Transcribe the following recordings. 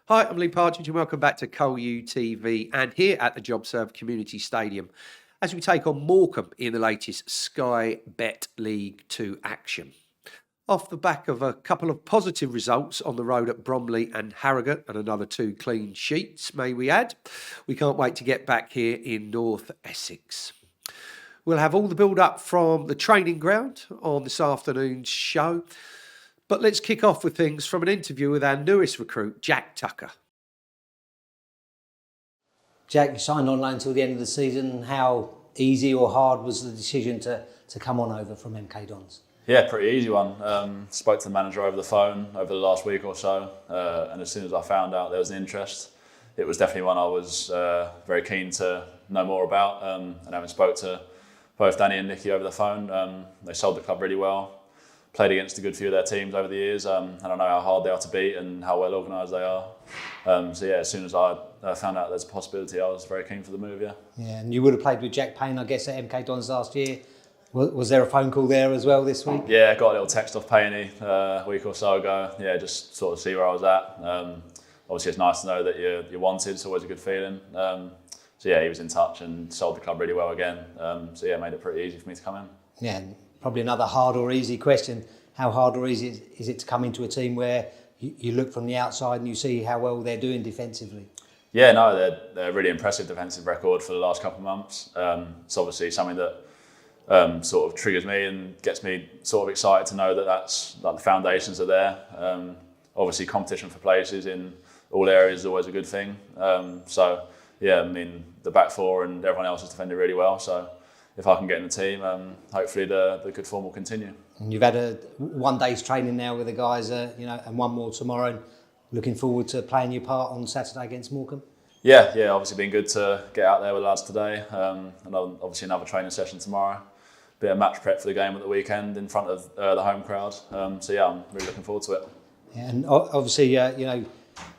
Hi, I'm Lee Partridge and welcome back to Col UTV and here at the JobServe Community Stadium as we take on Morecambe in the latest Sky Bet League 2 action. Off the back of a couple of positive results on the road at Bromley and Harrogate and another 2 clean sheets, may we add, we can't wait to get back here in North Essex. We'll have all the build-up from the training ground on this afternoon's show. But let's kick off with things from an interview with our newest recruit, Jack Tucker. Jack, you signed on loan until the end of the season. How easy or hard was the decision to come on over from MK Dons? Yeah, pretty easy one. Spoke to the manager over the phone over the last week or so, and as soon as I found out there was an interest, it was definitely one I was very keen to know more about. And having spoke to both Danny and Nicky over the phone, they sold the club really well. Played against a good few of their teams over the years, and I know how hard they are to beat and how well organised they are. So yeah, as soon as I found out there's a possibility, I was very keen for the move. Yeah, and you would have played with Jack Payne, I guess, at MK Dons last year. Was there a phone call there as well this week? Yeah, got a little text off Payne a week or so ago. Yeah, just sort of see where I was at. Obviously, it's nice to know that you're wanted. It's always a good feeling. So yeah, he was in touch and sold the club really well again. So yeah, made it pretty easy for me to come in. Yeah. Probably another hard or easy question. How hard or easy is it to come into a team where you look from the outside and you see how well they're doing defensively? Yeah, no, they're a really impressive defensive record for the last couple of months. It's obviously something that sort of triggers me and gets me sort of excited to know that that's like the foundations are there. Obviously, competition for places in all areas is always a good thing. So yeah, I mean the back four and everyone else has defended really well. So if I can get in the team, hopefully the good form will continue. And you've had a 1 day's training now with the guys, and one more tomorrow. Looking forward to playing your part on Saturday against Morecambe. Yeah, obviously been good to get out there with the lads today, and obviously another training session tomorrow. Bit of match prep for the game at the weekend in front of the home crowd. So yeah, I'm really looking forward to it. Yeah, and obviously,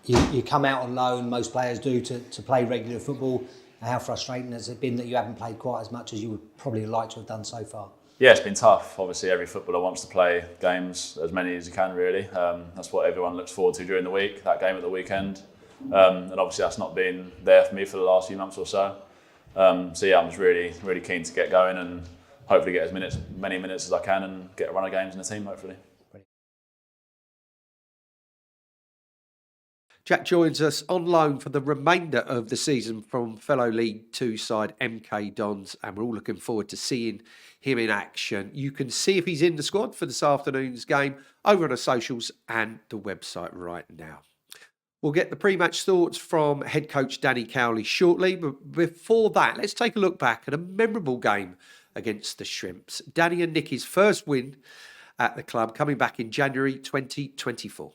you come out on loan. Most players do to play regular football. How frustrating has it been that you haven't played quite as much as you would probably like to have done so far? Yeah, it's been tough. Obviously, every footballer wants to play games, as many as you can, really. That's what everyone looks forward to during the week, that game at the weekend. And obviously, that's not been there for me for the last few months or so. So yeah, I'm just really, really keen to get going and hopefully get as many minutes as I can and get a run of games in the team, hopefully. Jack joins us on loan for the remainder of the season from fellow League 2 side MK Dons, and we're all looking forward to seeing him in action. You can see if he's in the squad for this afternoon's game over on the socials and the website right now. We'll get the pre-match thoughts from head coach Danny Cowley shortly, but before that, let's take a look back at a memorable game against the Shrimps. Danny and Nicky's first win at the club coming back in January 2024.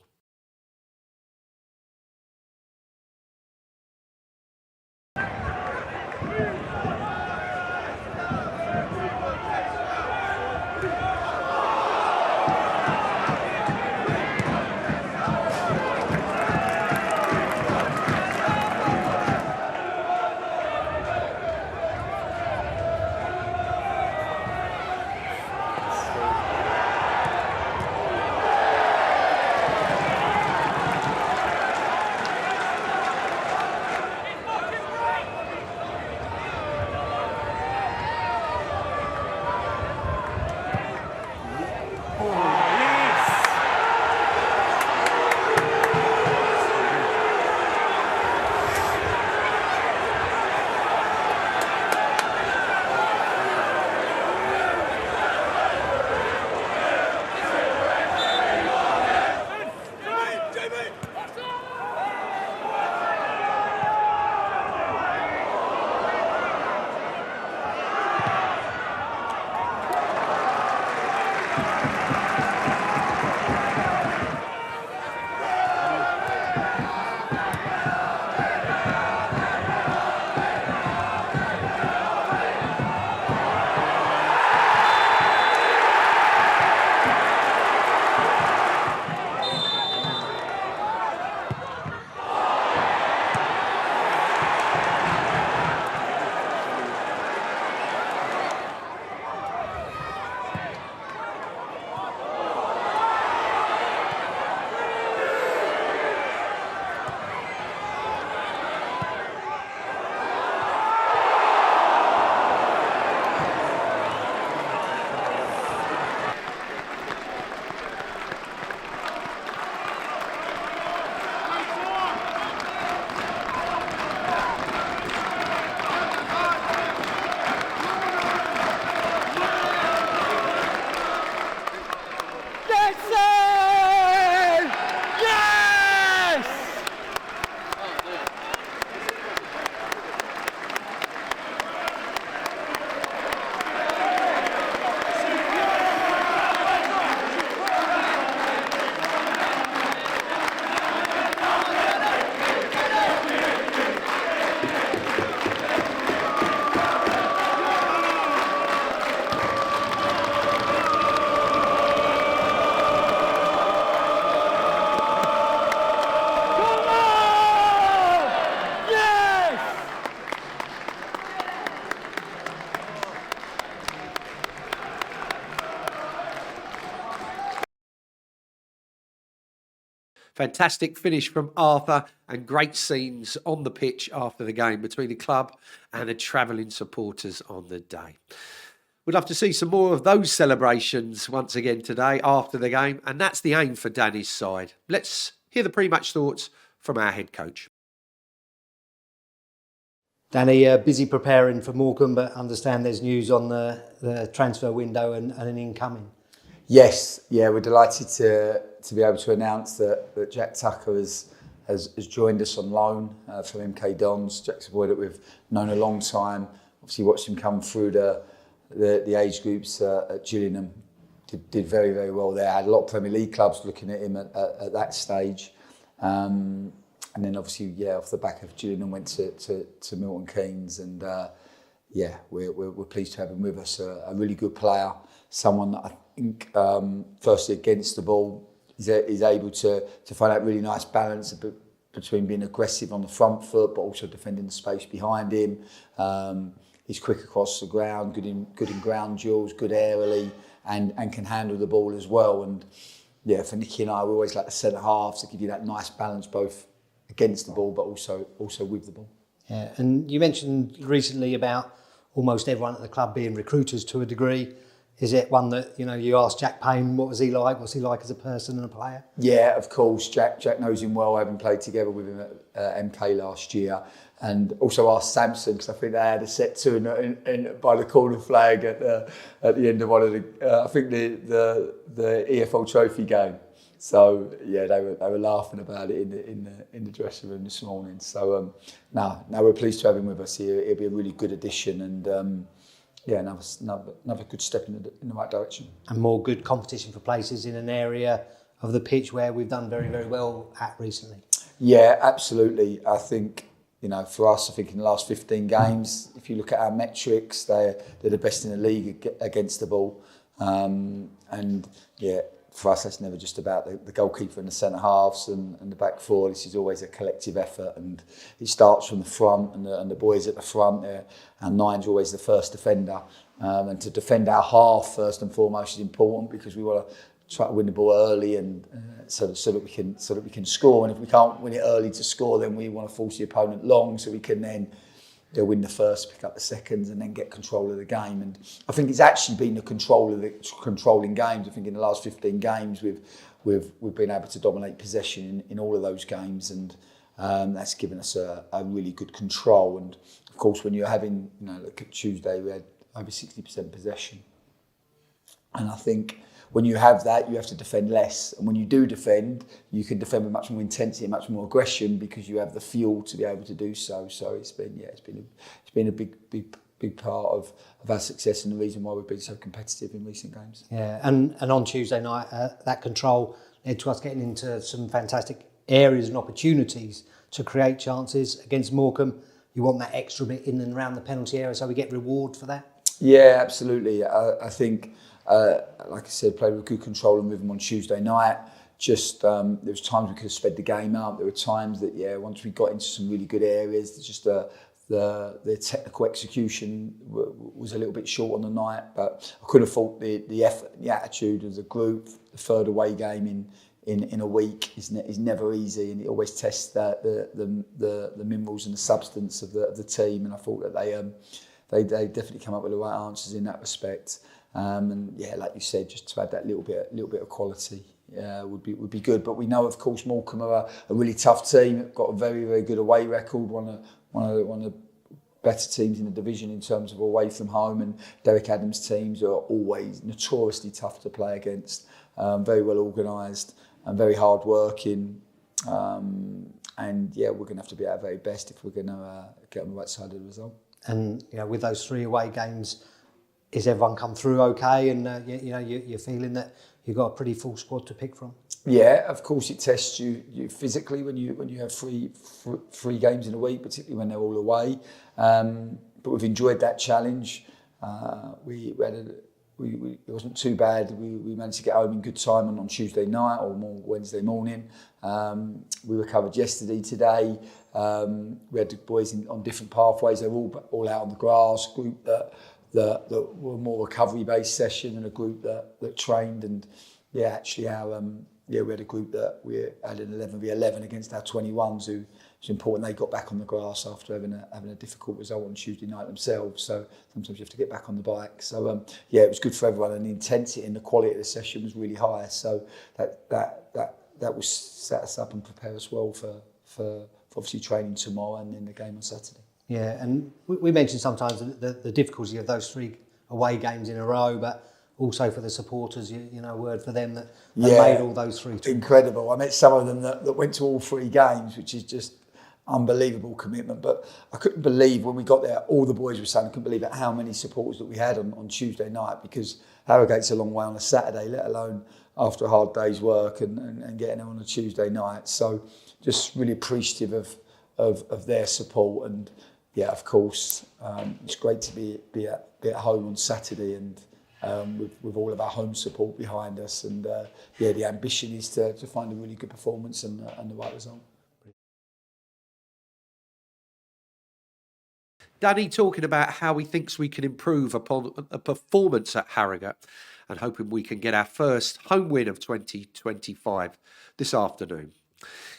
Fantastic finish from Arthur and great scenes on the pitch after the game between the club and the travelling supporters on the day. We'd love to see some more of those celebrations once again today after the game, and that's the aim for Danny's side. Let's hear the pre-match thoughts from our head coach. Danny, busy preparing for Morecambe, but understand there's news on the transfer window and an incoming. Yes, yeah, we're delighted to be able to announce that Jack Tucker has joined us on loan from MK Dons. Jack's a boy that we've known a long time. Obviously, watched him come through the age groups at Gillingham. Did very, very well there. Had a lot of Premier League clubs looking at him at that stage. And then obviously, yeah, off the back of Gillingham went to Milton Keynes, and yeah, we're pleased to have him with us. A really good player, someone that I think, firstly against the ball, is able to find that really nice balance between being aggressive on the front foot, but also defending the space behind him. He's quick across the ground, good in ground duels, good aerially, and can handle the ball as well. And yeah, for Nicky and I, we always like the centre halves to give you that nice balance, both against the ball, but also with the ball. Yeah, and you mentioned recently about almost everyone at the club being recruiters to a degree. Is it one that, you asked Jack Payne, what was he like? What's he like as a person and a player? Yeah, of course. Jack knows him well, having played together with him at MK last year. And also asked Samson, because I think they had a set to in by the corner flag at the end of one of the, I think the EFL Trophy game. So yeah, they were laughing about it in the dressing room this morning. So now we're pleased to have him with us here. He'll be a really good addition, and yeah, another good step in the right direction. And more good competition for places in an area of the pitch where we've done very, very well at recently. Yeah, absolutely. I think, for us, I think in the last 15 games, if you look at our metrics, they're the best in the league against the ball. And yeah, for us, that's never just about the goalkeeper and the centre halves and the back four. This is always a collective effort, and it starts from the front and the boys at the front. Our nine's always the first defender, and to defend our half first and foremost is important, because we want to try to win the ball early, and so that we can score. And if we can't win it early to score, then we want to force the opponent long, so we can then win the first, pick up the seconds, and then get control of the game. And I think it's actually been the controlling games. I think in the last 15 games we've been able to dominate possession in all of those games, and that's given us a really good control. And of course, when you're having, look at Tuesday, we had over 60% possession, and I think when you have that, you have to defend less. And when you do defend, you can defend with much more intensity and much more aggression, because you have the fuel to be able to do so. So it's been a big part of our success, and the reason why we've been so competitive in recent games. Yeah, and on Tuesday night, that control led to us getting into some fantastic areas and opportunities to create chances against Morecambe. You want that extra bit in and around the penalty area, so we get reward for that? Yeah, absolutely. I think, like I said, played with good control and rhythm on Tuesday night. Just there was times we could have sped the game up. There were times that, once we got into some really good areas, just the technical execution was a little bit short on the night. But I couldn't have fault the effort, the attitude of the group. The third away game in a week is never easy, and it always tests the minerals and the substance of the team. And I thought that they definitely come up with the right answers in that respect. And yeah, like you said, just to add that little bit of quality would be good. But we know, of course, Morecambe are a really tough team. Got a very, very good away record. One of the better teams in the division in terms of away from home. And Derek Adams' teams are always notoriously tough to play against. Very well organised and very hard working. And yeah, we're going to have to be at our very best if we're going to get on the right side of the result. And with those 3 away games, is everyone come through okay? And you're feeling that you've got a pretty full squad to pick from? Yeah, of course it tests you physically when you have three games in a week, particularly when they're all away. But we've enjoyed that challenge. It wasn't too bad. We managed to get home in good time on Tuesday night or more Wednesday morning. We recovered yesterday, today. We had the boys on different pathways. They were all out on the grass. Group that were more recovery-based session, and a group that trained. And yeah, actually our we had a group that we had an 11v11 against our 21s who was important. They got back on the grass after having a difficult result on Tuesday night themselves. So sometimes you have to get back on the bike. So it was good for everyone, and the intensity and the quality of the session was really high. So that will set us up and prepare us well for obviously training tomorrow and then the game on Saturday. Yeah, and we mentioned sometimes the difficulty of those 3 away games in a row, but also for the supporters, a word for them that made all those 3 trips. Incredible. I met some of them that went to all 3 games, which is just unbelievable commitment. But I couldn't believe when we got there, all the boys were saying, I couldn't believe how many supporters that we had on Tuesday night, because Harrogate's a long way on a Saturday, let alone after a hard day's work and getting there on a Tuesday night. So just really appreciative of their support. And yeah, of course, it's great to be at home on Saturday and with all of our home support behind us. And the ambition is to find a really good performance and the right result. Danny talking about how he thinks we can improve upon a performance at Harrogate and hoping we can get our first home win of 2025 this afternoon.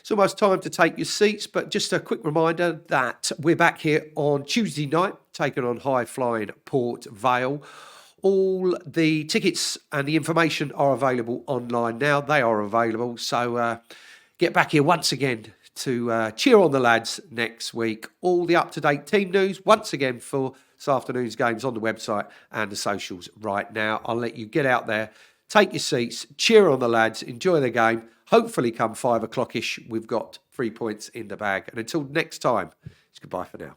It's almost time to take your seats, but just a quick reminder that we're back here on Tuesday night, taking on high-flying Port Vale. All the tickets and the information are available online now. They are available, so get back here once again to cheer on the lads next week. All the up-to-date team news, once again, for this afternoon's games on the website and the socials right now. I'll let you get out there, take your seats, cheer on the lads, enjoy the game. Hopefully come 5 o'clock-ish, we've got 3 points in the bag. And until next time, it's goodbye for now.